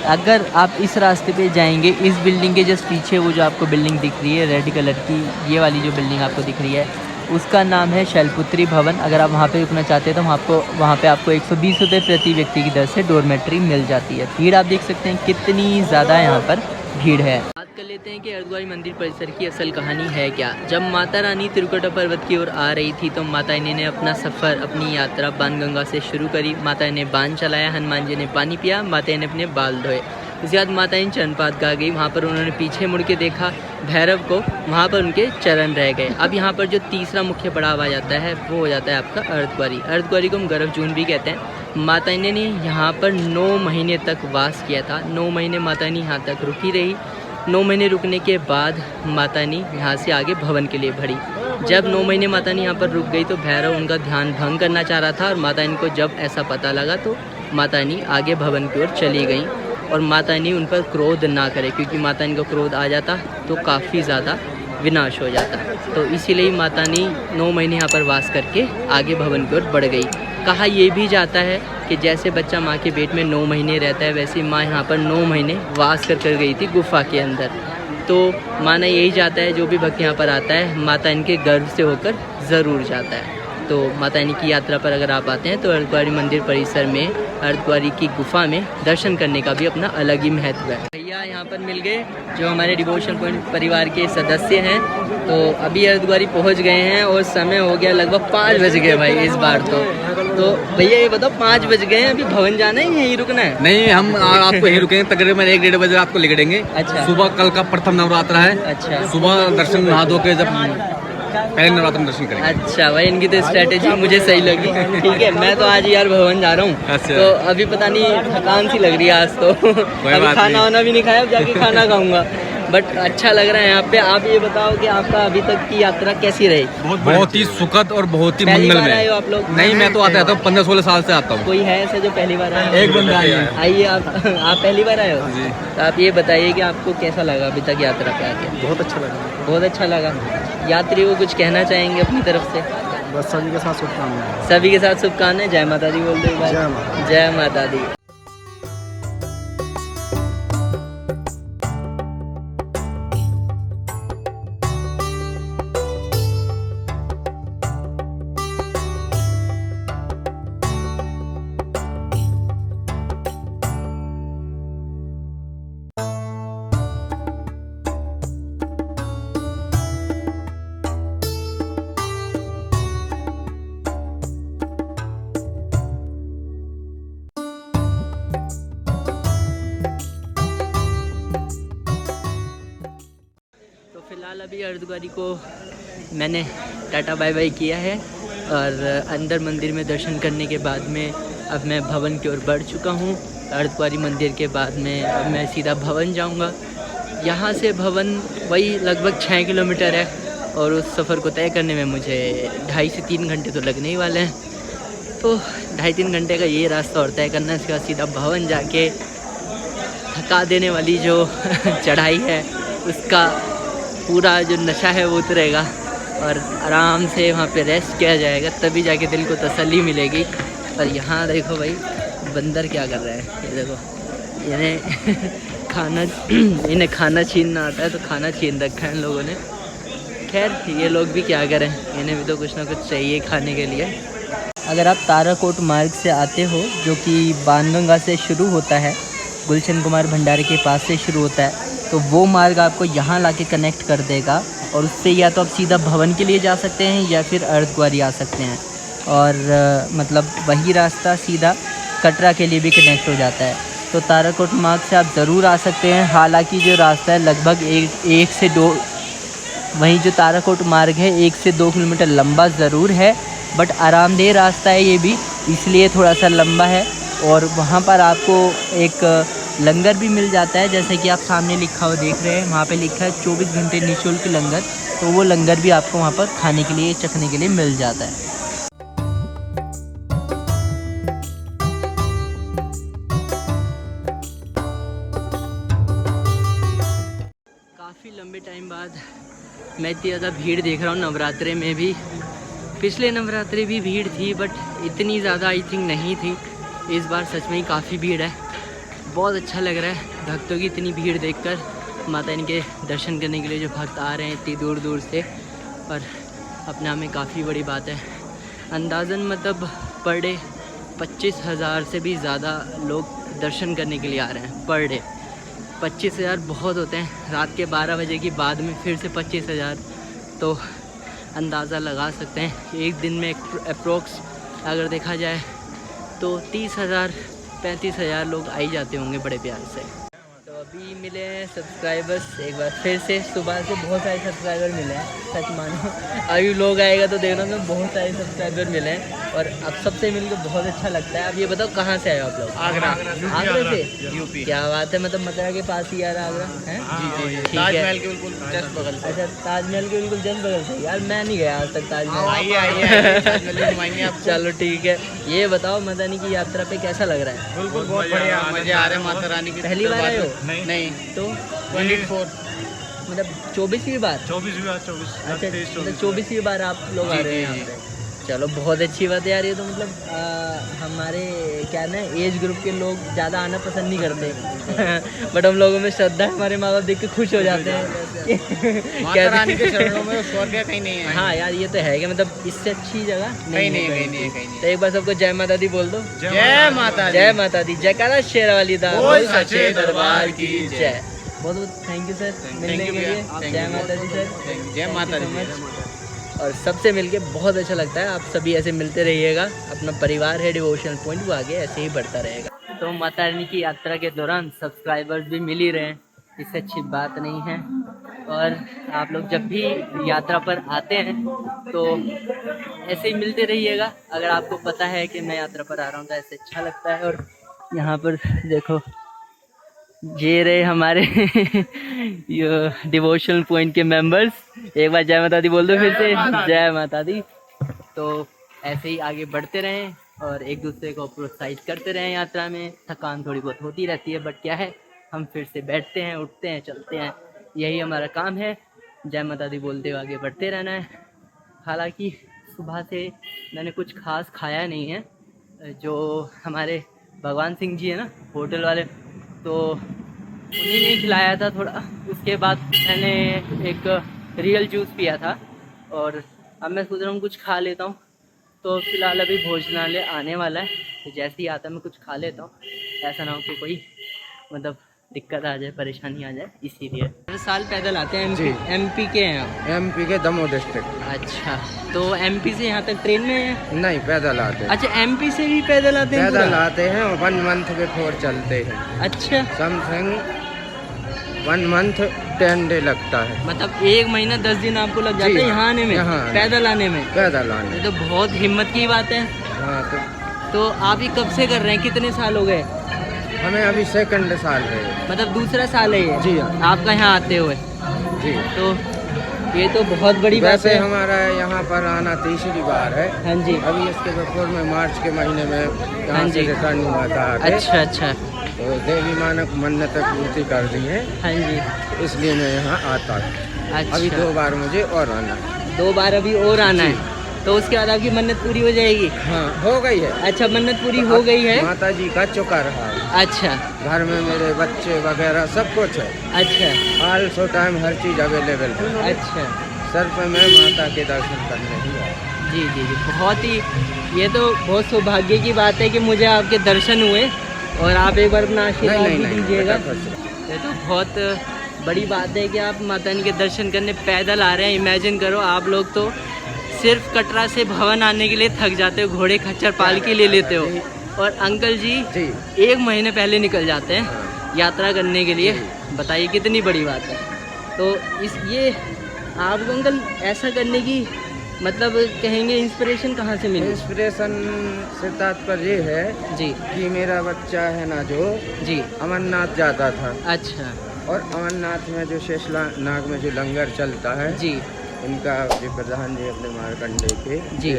अगर आप इस रास्ते पे जाएंगे, इस बिल्डिंग के जस्ट पीछे वो जो आपको बिल्डिंग दिख रही है रेड कलर की, ये वाली जो बिल्डिंग आपको दिख रही है उसका नाम है शैलपुत्री भवन। अगर आप वहाँ पे रुकना चाहते हैं तो वहाँ पे आपको 120 रुपये प्रति व्यक्ति की दर से डोरमेट्री मिल जाती है। भीड़ आप देख सकते हैं कितनी ज़्यादा यहाँ पर भीड़ है। बात कर लेते हैं कि अर्धकुंवारी मंदिर परिसर की असल कहानी है क्या। जब माता रानी त्रिकुटा पर्वत की ओर आ रही थी तो माता रानी ने अपना सफ़र, अपनी यात्रा बाणगंगा से शुरू करी। माता रानी ने बाण चलाया, हनुमान जी ने पानी पिया, माता रानी ने अपने बाल धोए। उसके बाद माता रानी चरणपाद गा गई, वहाँ पर उन्होंने पीछे मुड़ के देखा भैरव को, वहाँ पर उनके चरण रह गए। अब यहाँ पर जो तीसरा मुख्य पड़ाव आ जाता है वो हो जाता है आपका अर्धकुंवारी। अर्धकुंवारी को हम गर्भजून भी कहते हैं। माता रानी ने यहाँ पर 9 महीने तक वास किया था। 9 महीने माता रानी यहाँ तक रुकी रही। 9 महीने रुकने के बाद माता रानी यहाँ से आगे भवन के लिए बढ़ी। जब 9 महीने माता रानी यहाँ पर रुक गई तो भैरव उनका ध्यान भंग करना चाह रहा था और माता रानी को जब ऐसा पता लगा तो माता रानी आगे भवन की ओर चली गई। और माता रानी उन पर क्रोध ना करे, क्योंकि माता रानी को क्रोध आ जाता तो काफ़ी ज़्यादा विनाश हो जाता। तो इसीलिए माता रानी 9 महीने यहाँ पर वास करके आगे भवन की ओर बढ़ गई। कहा यह भी जाता है कि जैसे बच्चा माँ के पेट में 9 महीने रहता है वैसे माँ यहाँ पर 9 महीने वास कर गई थी गुफा के अंदर। तो माना यही जाता है जो भी भक्त यहाँ पर आता है माता इनके गर्भ से होकर ज़रूर जाता है। तो माता रानी की यात्रा पर अगर आप आते हैं तो अर्धकुंवारी मंदिर परिसर में अर्धकुंवारी की गुफा में दर्शन करने का भी अपना अलग ही महत्व है। भैया यहाँ पर मिल गए जो हमारे डिवोशन पॉइंट परिवार के सदस्य हैं। तो अभी अर्धकुंवारी पहुँच गए हैं और समय हो गया लगभग 5 बज गए भाई इस बार तो भैया ये बताओ 5 बज गए हैं, अभी भवन जाना है यहीं रुकना है? नहीं, हम आपको यहीं रुकेंगे, तकरीबन 1-1:30 बजे आपको लेकर देंगे। अच्छा। सुबह कल का प्रथम नवरात्र है। अच्छा। सुबह दर्शन नहा धो के जब पहले नवरात्र में दर्शन करेंगे। अच्छा भाई, इनकी तो स्ट्रेटेजी मुझे सही लगी। ठीक है, मैं तो आज यार भवन जा रहा हूँ। अच्छा। तो अभी पता नहीं थकान सी लग रही है आज तो अभी खाना वाना भी नहीं खाया, अब जाके खाना खाऊंगा। बट अच्छा लग रहा है यहाँ पे। आप ये बताओ कि आपका अभी तक की यात्रा कैसी रही? बहुत ही सुखद और बहुत ही मंगलमय। आए हो आप लोग? नहीं, मैं तो आता हूँ 15-16 साल से आता हूँ। कोई है ऐसा जो पहली बार आया? एक बंदा आइए आप पहली बार आए हो? तो आप ये बताइए कि आपको कैसा लगा अभी तक यात्रा पे आके? बहुत अच्छा लगा। बहुत अच्छा लगा। यात्री को कुछ कहना चाहेंगे अपनी तरफ से? बस सभी के साथ शुभकामनाएं। सभी के साथ शुभकामनाएं। जय माता दी बोल दो। जय माता दी। फिलहाल अभी अर्धकुंवारी को मैंने टाटा बाय बाय किया है और अंदर मंदिर में दर्शन करने के बाद में अब मैं भवन की ओर बढ़ चुका हूँ। अर्धकुंवारी मंदिर के बाद में अब मैं सीधा भवन जाऊँगा। यहाँ से भवन वही लगभग 6 किलोमीटर है और उस सफ़र को तय करने में मुझे 2.5 से 3 घंटे तो लगने ही वाले हैं। तो 2.5-3 घंटे का ये रास्ता और तय करना है। इसके बाद सीधा भवन जाके थका देने वाली जो चढ़ाई है उसका पूरा जो नशा है वो उतरेगा और आराम से वहाँ पे रेस्ट किया जाएगा, तभी जाके दिल को तसल्ली मिलेगी। और यहाँ देखो भाई बंदर क्या कर रहा है, ये देखो इन्हें खाना छीनना आता है तो खाना छीन रखा है इन लोगों ने। खैर ये लोग भी क्या करें, इन्हें भी तो कुछ ना कुछ चाहिए खाने के लिए। अगर आप ताराकोट मार्ग से आते हो जो कि बाणगंगा से शुरू होता है गुलशन कुमार भंडारे के पास से शुरू होता है, तो वो मार्ग आपको यहाँ लाके कनेक्ट कर देगा और उससे या तो आप सीधा भवन के लिए जा सकते हैं या फिर अर्धकुंवारी आ सकते हैं, और मतलब वही रास्ता सीधा कटरा के लिए भी कनेक्ट हो जाता है। तो ताराकोट मार्ग से आप ज़रूर आ सकते हैं। हालांकि जो रास्ता है लगभग एक से दो, वहीं जो ताराकोट मार्ग है 1 से 2 किलोमीटर लंबा ज़रूर है, बट आरामदेह रास्ता है ये भी, इसलिए थोड़ा सा लंबा है। और वहाँ पर आपको एक लंगर भी मिल जाता है, जैसे कि आप सामने लिखा हुआ देख रहे हैं, वहाँ पे लिखा है 24 घंटे निःशुल्क लंगर। तो वो लंगर भी आपको वहाँ पर खाने के लिए, चखने के लिए मिल जाता है। काफ़ी लंबे टाइम बाद मैं इतनी ज़्यादा भीड़ देख रहा हूँ। नवरात्रे में भी, पिछले नवरात्रे भी भीड़ थी, बट इतनी ज़्यादा आई थिंक नहीं थी। इस बार सच में ही काफ़ी भीड़ है। बहुत अच्छा लग रहा है भक्तों की इतनी भीड़ देखकर। माता इनके दर्शन करने के लिए जो भक्त आ रहे हैं इतनी दूर दूर से, और अपने आप में काफ़ी बड़ी बात है। अंदाज़न मतलब पर डे 25,000 से भी ज़्यादा लोग दर्शन करने के लिए आ रहे हैं पर डे। 25,000 बहुत होते हैं। रात के 12 बजे के बाद में फिर से 25,000, तो अंदाज़ा लगा सकते हैं एक दिन में अप्रोक्स अगर देखा जाए तो 30,000 35,000 लोग आ ही जाते होंगे बड़े प्यार से। तो अभी मिले हैं सब्सक्राइबर्स एक बार फिर से। सुबह से बहुत सारे सब्सक्राइबर मिले हैं, सच मानो। अभी लोग आएगा तो देखना, तो बहुत सारे सब्सक्राइबर मिले हैं और अब सबसे मिलकर बहुत अच्छा लगता है। अब ये बताओ कहाँ से आए हो आप लोग? आगरा से, यूपी। क्या बात है, मतलब मथुरा के पास ही यार आगरा है। जी, ताजमहल के बिल्कुल जस्ट बगल से। अच्छा, ताजमहल के बिल्कुल जस्ट बगल से। यार मैं नहीं गया आज तक ताजमहल। आइए। चलो ठीक है। ये बताओ मदानी की यात्रा पे कैसा लग रहा है? बिल्कुल बहुत बढ़िया, मजे आ रहे हैं माता रानी की। पहली बार आए हो? नहीं तो 24 मतलब 24वीं बार। अच्छा, 24वीं बार आप लोग आ रहे हैं यहाँ पे। चलो बहुत अच्छी बात है यार। ये तो मतलब हमारे क्या ना एज ग्रुप के लोग ज़्यादा आना पसंद नहीं करते बट हम लोगों में श्रद्धा है, हमारे माँ बाप देख के खुश हो जाते हैं। माता रानी के चरणों में स्वर्ग कहीं नहीं है। हाँ यार ये तो है कि मतलब इससे अच्छी जगह कहीं नहीं। तो एक बार सबको जय माता दी बोल दो। जय माता दी। जयकारा शेरावाली दा सच्चे दरबार की जय। बहुत बहुत थैंक यू सर मिलने के लिए। जय माता दी सर। जय माता दी। और सबसे मिलके बहुत अच्छा लगता है। आप सभी ऐसे मिलते रहिएगा। अपना परिवार है डिवोशनल पॉइंट, वो आगे ऐसे ही बढ़ता रहेगा। तो माता रानी की यात्रा के दौरान सब्सक्राइबर्स भी मिल ही रहे हैं, इससे अच्छी बात नहीं है। और आप लोग जब भी यात्रा पर आते हैं तो ऐसे ही मिलते रहिएगा। अगर आपको पता है कि मैं यात्रा पर आ रहा हूँ तो ऐसे अच्छा लगता है। और यहाँ पर देखो ये रहे हमारे डिवोशनल पॉइंट के मेंबर्स। एक बार जय माता दी बोल दो फिर से। जय माता दी। तो ऐसे ही आगे बढ़ते रहें और एक दूसरे को प्रोत्साहित करते रहें। यात्रा में थकान थोड़ी बहुत होती रहती है, बट क्या है, हम फिर से बैठते हैं, उठते हैं, चलते हैं। यही हमारा काम है। जय माता दी बोलते हुए आगे बढ़ते रहना है। हालांकि सुबह से मैंने कुछ खास खाया नहीं है। जो हमारे भगवान सिंह जी है ना होटल वाले, तो उन्हीं ने खिलाया था थोड़ा। उसके बाद मैंने एक रियल जूस पिया था और अब मैं सोच रहा हूँ कुछ खा लेता हूँ। तो फिलहाल अभी भोजनालय आने वाला है, तो जैसे ही आता मैं कुछ खा लेता हूँ। ऐसा ना हो कि कोई मतलब दिक्कत आ जाए, परेशानी आ जाए, इसीलिए। हर साल पैदल आते हैं। एमपी के हैं? एमपी के दमोह डिस्ट्रिक्ट। अच्छा, तो एमपी से यहाँ तक ट्रेन में है? नहीं, पैदल आते हैं। अच्छा, एमपी से भी पैदल आते हैं? पैदल आते हैं और 1 मंथ बिफोर चलते हैं। अच्छा, समथिंग 1 मंथ 10 डे लगता है। मतलब 1 महीना 10 दिन आपको लग जाता है यहाँ आने में? पैदल आने में? पैदल आने। तो बहुत हिम्मत की बात है। हाँ। तो आप ये कब से कर रहे हैं? कितने साल हो गए? हमें अभी 2nd साल है। मतलब दूसरा साल है ये? जी हाँ। आपका यहाँ आते हुए? जी। तो ये तो बहुत बड़ी बात है। हमारा यहाँ पर आना 3री बार है। हाँ जी। अभी इसके बिफोर में मार्च के महीने में यहाँ से रिटर्निंग हुआ था। अच्छा। तो देवी मानक मन्नत पूर्ति कर दी है। हाँ जी। इसलिए मैं यहाँ आता हूँ। अच्छा। अभी 2 बार मुझे और आना है। 2 बार अभी और आना है? तो उसके बाद आपकी मन्नत पूरी हो जाएगी? हाँ, हो गई है। अच्छा, मन्नत पूरी हो गई है? माता जी का चुका रहा है। अच्छा। घर में मेरे बच्चे वगैरह सब कुछ है। अच्छा। ऑल सो टाइम हर चीज़ अवेलेबल है। अच्छा। सिर्फ मैं माता के दर्शन करने ही आया। जी। बहुत ही, ये तो बहुत सौभाग्य की बात है कि मुझे आपके दर्शन हुए। और आप एक बार अपना आशीर्वाद भी दीजिएगा। नहीं। ये तो बहुत बड़ी बात है कि आप माता रानी के दर्शन करने पैदल आ रहे हैं। इमेजिन करो, आप लोग तो सिर्फ कटरा से भवन आने के लिए थक जाते हो, घोड़े खच्चर पालकी ले लेते हो, और अंकल जी 1 महीने पहले निकल जाते हैं यात्रा करने के लिए। बताइए कितनी बड़ी बात है। तो ये आपको अंकल ऐसा करने की मतलब कहेंगे इंस्पिरेशन कहाँ से मिली? इंस्पिरेशन से तात्पर्य ये है जी कि मेरा बच्चा है ना जो जी अमरनाथ जाता था, अच्छा और अमरनाथ में जो शेषनाग में जो लंगर चलता है जी इनका जो प्रधान जी अपने मारकंडे के जी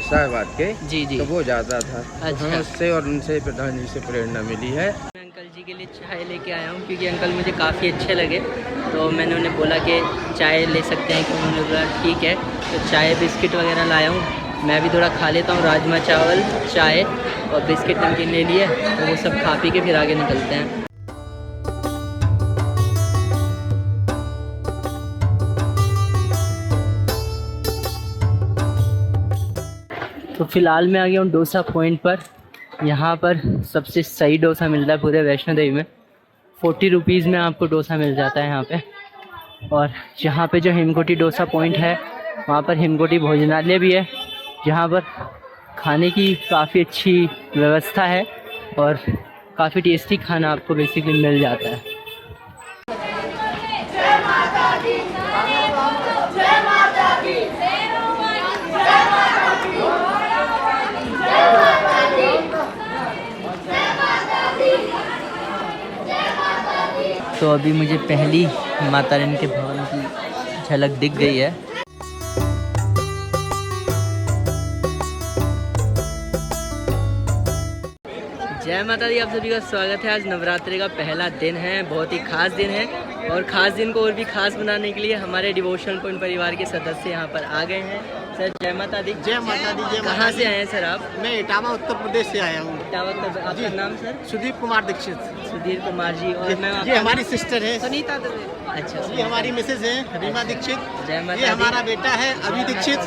शाहबाद के जी जी तो वो जाता था। अच्छा। तो हमें उससे और उनसे प्रधान जी से प्रेरणा मिली है। मैं अंकल जी के लिए चाय लेके आया हूँ क्योंकि अंकल मुझे काफ़ी अच्छे लगे, तो मैंने उन्हें बोला कि चाय ले सकते हैं, कि उन्होंने बोला ठीक है। तो चाय बिस्किट वगैरह लाया हूँ, मैं भी थोड़ा खा लेता हूँ। राजमा चावल, चाय और बिस्किट नमकीन ले लिए, तो वो सब खा पी के फिर आगे निकलते हैं। तो फ़िलहाल मैं आ गया हूँ डोसा पॉइंट पर। यहाँ पर सबसे सही डोसा मिलता है पूरे वैष्णो देवी में। 40 रुपीज़ में आपको डोसा मिल जाता है यहाँ पे। और यहाँ पे जो हिमकोटी डोसा पॉइंट है वहाँ पर हिमकोटी भोजनालय भी है, जहाँ पर खाने की काफ़ी अच्छी व्यवस्था है और काफ़ी टेस्टी खाना आपको बेसिकली मिल जाता है। तो अभी मुझे पहली माता रानी के भवन की झलक दिख गई है। जय माता दी, आप सभी का स्वागत है। आज नवरात्रि का पहला दिन है, बहुत ही खास दिन है, और ख़ास दिन को और भी खास बनाने के लिए हमारे डिवोशनल पॉइंट परिवार के सदस्य यहाँ पर आ गए हैं। सर जय माता दी। जय माता दी। जय कहाँ से आए हैं सर आप? मैं इटावा उत्तर प्रदेश से आया हूँ। आपका नाम सर? सुधीर कुमार दीक्षित। सुधीर कुमार जी। और मैं ये हमारी सिस्टर है सुनीता। अच्छा, ये हमारी मिसेज है रीमा दीक्षित। जय माता दी। ये हमारा बेटा है अभी दीक्षित।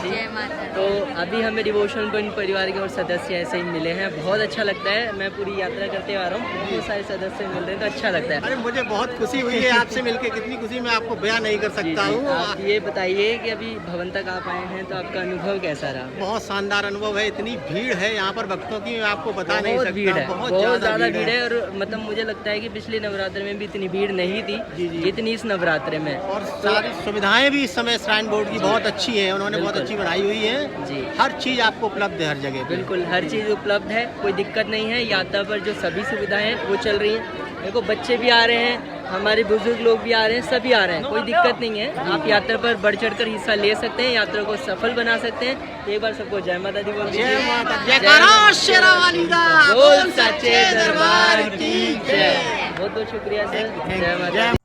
तो अभी हमें डिवोशनल पॉइंट परिवार के और सदस्य ऐसे ही मिले हैं, बहुत अच्छा लगता है। मैं पूरी यात्रा करते आ रहा हूँ, बहुत सारे सदस्य मिल रहे हैं, तो अच्छा लगता है। अरे मुझे बहुत खुशी हुई है आपसे मिलकर, कितनी खुशी मैं आपको बयान नहीं कर सकता हूँ। आप ये बताइए कि अभी भवन तक आप आए हैं तो आपका अनुभव कैसा रहा? बहुत शानदार अनुभव है। इतनी भीड़ है यहाँ पर भक्तों की, मैं आपको बता नहीं सकता। भीड़ है, बहुत ज़्यादा भीड़ है। और मतलब मुझे लगता है कि पिछले नवरात्र में भी इतनी भीड़ नहीं थी जितनी इस नवरात्र में। और सारी सुविधाएं भी इस समय श्राइन बोर्ड की बहुत अच्छी है, उन्होंने बहुत अच्छी बनाई हुई है जी। हर चीज़ आपको उपलब्ध है हर जगह। बिल्कुल हर चीज़ उपलब्ध है, कोई दिक्कत नहीं है। यात्रा पर जो सभी सुविधाएं हैं वो चल रही हैं। देखो बच्चे भी आ रहे हैं, हमारे बुजुर्ग लोग भी आ रहे हैं, सभी आ रहे हैं, कोई दिक्कत नहीं है। आप यात्रा पर बढ़ चढ़कर हिस्सा ले सकते हैं, यात्रा को सफल बना सकते हैं। एक बार सबको जय माता दी बोल दीजिए। जय माता, जयकारा शेरावाली दा, बोल सच्चे दरबार की जय। बहुत बहुत शुक्रिया सर। जय माता दी।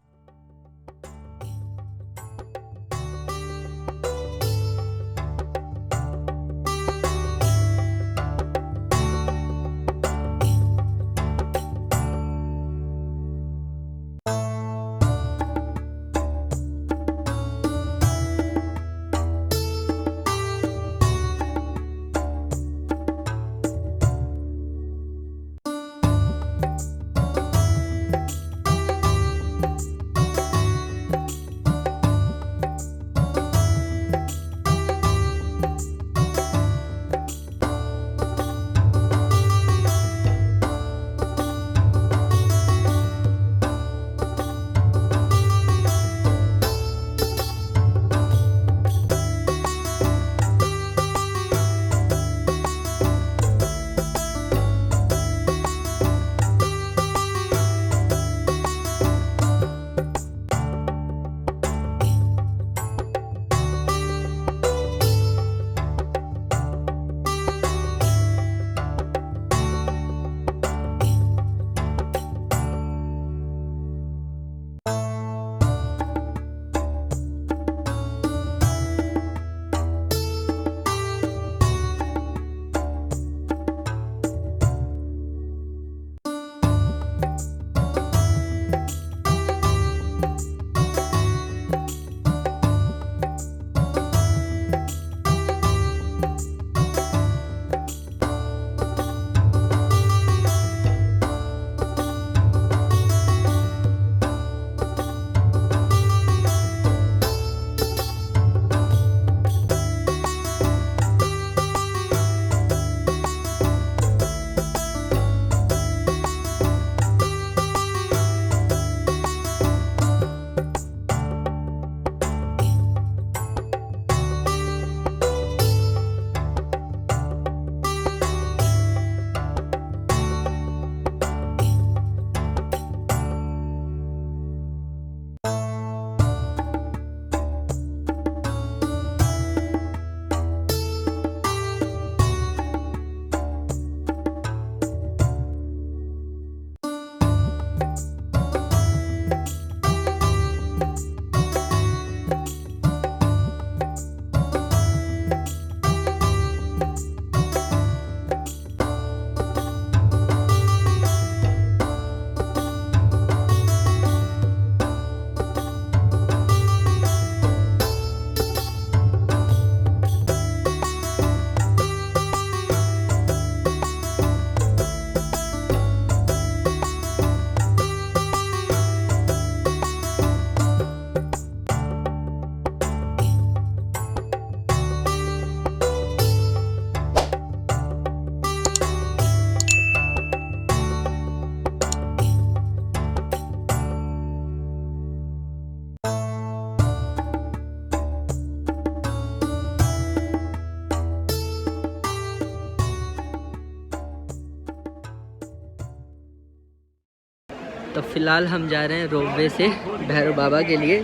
तो फिलहाल हम जा रहे हैं रोपवे से भैरव बाबा के लिए,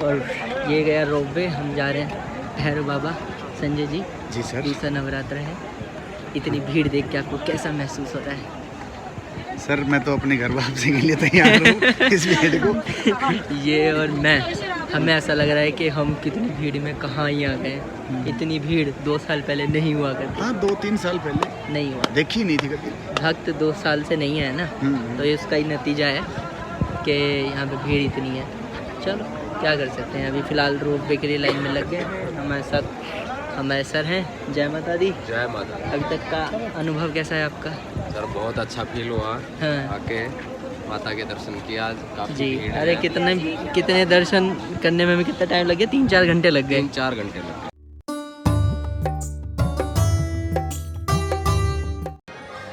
और ये गया रोपवे, हम जा रहे हैं भैरव बाबा। संजय जी सर। दूसरा नवरात्र है, इतनी भीड़ देख के आपको कैसा महसूस हो रहा है? सर मैं तो अपने घर वापसी के लिए तैयार हूँ इस भीड़ को। ये और मैं, हमें ऐसा लग रहा है कि हम कितनी भीड़ में कहाँ ही आ गए। इतनी भीड़ 2 साल पहले नहीं हुआ करती। हाँ 2-3 साल पहले नहीं हुआ, देखी नहीं थी कभी। भक्त 2 साल से नहीं है ना, तो इसका ही नतीजा है कि यहाँ पे भीड़ इतनी है। चलो क्या कर सकते हैं, अभी फ़िलहाल रोपवे के लिए लाइन में लग गए हैं। हमारे साथ हमारे सर हैं। जय माता दी। जय माता। अभी तक का अनुभव कैसा है आपका? सर बहुत अच्छा फील हुआ, हाँ आके माता के दर्शन किया काफी जी। भीड़ है। अरे कितने दर्शन करने में कितना टाइम लग गया? 3-4 घंटे लग गए। 3-4 घंटे लगे।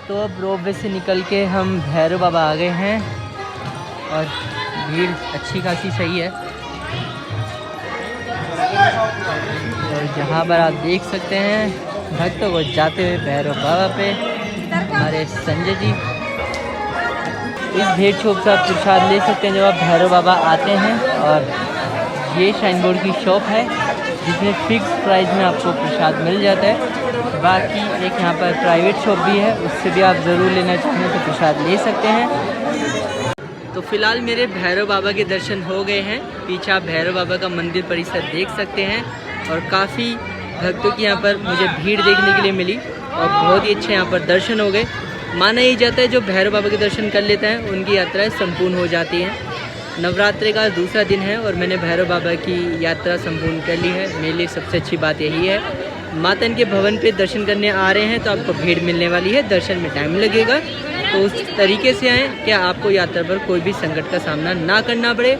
तो अब रोपवे से निकल के हम भैरव बाबा आ गए हैं, और भीड़ अच्छी खासी सही है। और जहाँ पर आप देख सकते हैं भक्तों को जाते हुए भैरव बाबा पे हमारे संजय जी। इस भेंट शॉप से आप प्रसाद ले सकते हैं जब आप भैरव बाबा आते हैं। और ये श्राइन बोर्ड की शॉप है जिसमें फिक्स प्राइस में आपको प्रसाद मिल जाता है। बाकी एक यहाँ पर प्राइवेट शॉप भी है, उससे भी आप ज़रूर लेना चाहें तो प्रसाद ले सकते हैं। तो फिलहाल मेरे भैरव बाबा के दर्शन हो गए हैं। पीछे आप भैरव बाबा का मंदिर परिसर देख सकते हैं, और काफ़ी भक्तों की यहाँ पर मुझे भीड़ देखने के लिए मिली, और बहुत ही अच्छे यहाँ पर दर्शन हो गए। माना यही जाता है जो भैरव बाबा के दर्शन कर लेते हैं उनकी यात्राएं संपूर्ण हो जाती हैं। नवरात्रि का दूसरा दिन है और मैंने भैरव बाबा की यात्रा संपूर्ण कर ली है। मेरे लिए सबसे अच्छी बात यही है। माता इनके भवन पे दर्शन करने आ रहे हैं तो आपको भीड़ मिलने वाली है, दर्शन में टाइम लगेगा, तो उस तरीके से आएँ कि आपको यात्रा पर कोई भी संकट का सामना ना करना पड़े।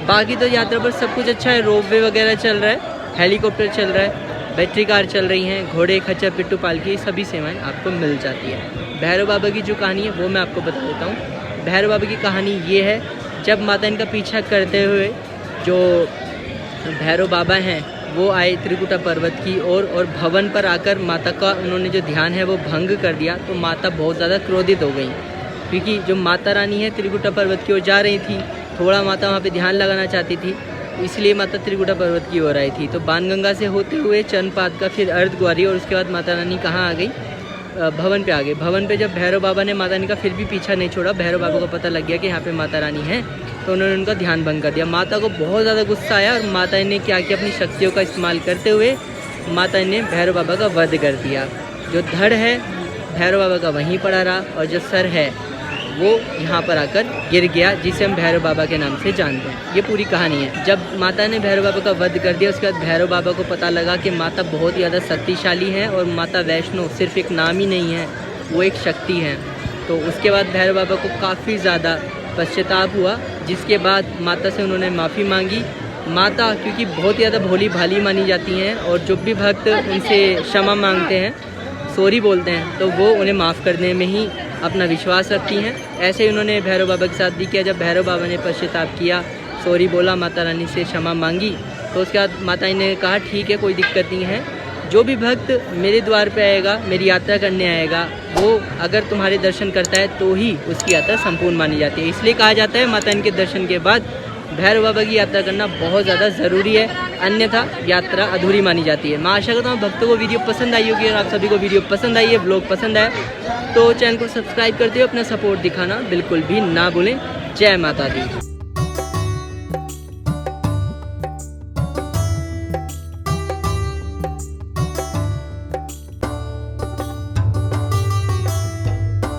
बाकी तो यात्रा पर सब कुछ अच्छा है, रोपवे वगैरह चल रहा है, हेलीकॉप्टर चल रहा है, बैटरी कार चल रही हैं, घोड़े खच्चर पिट्ठू पालकी सभी सेवाएं आपको मिल जाती है। भैरव बाबा की जो कहानी है वो मैं आपको बता देता हूँ। भैरव बाबा की कहानी ये है, जब माता इनका पीछा करते हुए जो भैरव बाबा हैं वो आए त्रिकुटा पर्वत की ओर, और भवन पर आकर माता का उन्होंने जो ध्यान है वो भंग कर दिया, तो माता बहुत ज़्यादा क्रोधित हो गई, क्योंकि जो माता रानी है त्रिकुटा पर्वत की ओर जा रही थी, थोड़ा माता वहाँ पे ध्यान लगाना चाहती थी, इसलिए माता त्रिकुटा पर्वत की ओर आई थी। तो बाणगंगा से होते हुए चंदपाद का फिर अर्धकुंवारी, और उसके बाद माता रानी कहाँ आ गई? भवन पे आ गए। भवन पे जब भैरव बाबा ने माता रानी का फिर भी पीछा नहीं छोड़ा, भैरव बाबा को पता लग गया कि यहाँ पे माता रानी है, तो उन्होंने उनका ध्यान भंग कर दिया। माता को बहुत ज़्यादा गुस्सा आया, और माता ने क्या किया, अपनी शक्तियों का इस्तेमाल करते हुए माता ने भैरव बाबा का वध कर दिया। जो धड़ है भैरव बाबा का वहीं पड़ा रहा, और जो सर है वो यहाँ पर आकर गिर गया, जिसे हम भैरव बाबा के नाम से जानते हैं। ये पूरी कहानी है। जब माता ने भैरव बाबा का वध कर दिया, उसके बाद भैरव बाबा को पता लगा कि माता बहुत ज़्यादा शक्तिशाली है, और माता वैष्णो सिर्फ एक नाम ही नहीं है, वो एक शक्ति है। तो उसके बाद भैरव बाबा को काफ़ी ज़्यादा पश्चाताप हुआ, जिसके बाद माता से उन्होंने माफ़ी मांगी। माता क्योंकि बहुत ज़्यादा भोली भाली मानी जाती हैं, और जो भी भक्त उनसे क्षमा मांगते हैं, सॉरी बोलते हैं, तो वो उन्हें माफ़ करने में ही अपना विश्वास रखती हैं। ऐसे ही उन्होंने भैरव बाबा के साथ भी किया। जब भैरव बाबा ने पश्चाताप किया, सॉरी बोला, माता रानी से क्षमा मांगी, तो उसके बाद माता ने कहा ठीक है कोई दिक्कत नहीं है, जो भी भक्त मेरे द्वार पे आएगा, मेरी यात्रा करने आएगा, वो अगर तुम्हारे दर्शन करता है तो ही उसकी यात्रा संपूर्ण मानी जाती है। इसलिए कहा जाता है माता इनके दर्शन के बाद भैरव बाबा की यात्रा करना बहुत ज़्यादा ज़रूरी है, अन्यथा यात्रा अधूरी मानी जाती है। मैं आशा करता हूँ भक्तों को वीडियो पसंद आई होगी, और आप सभी को वीडियो पसंद आई है, ब्लॉग पसंद आए तो चैनल को सब्सक्राइब करते हुए अपना सपोर्ट दिखाना बिल्कुल भी ना भूलें। जय माता दी।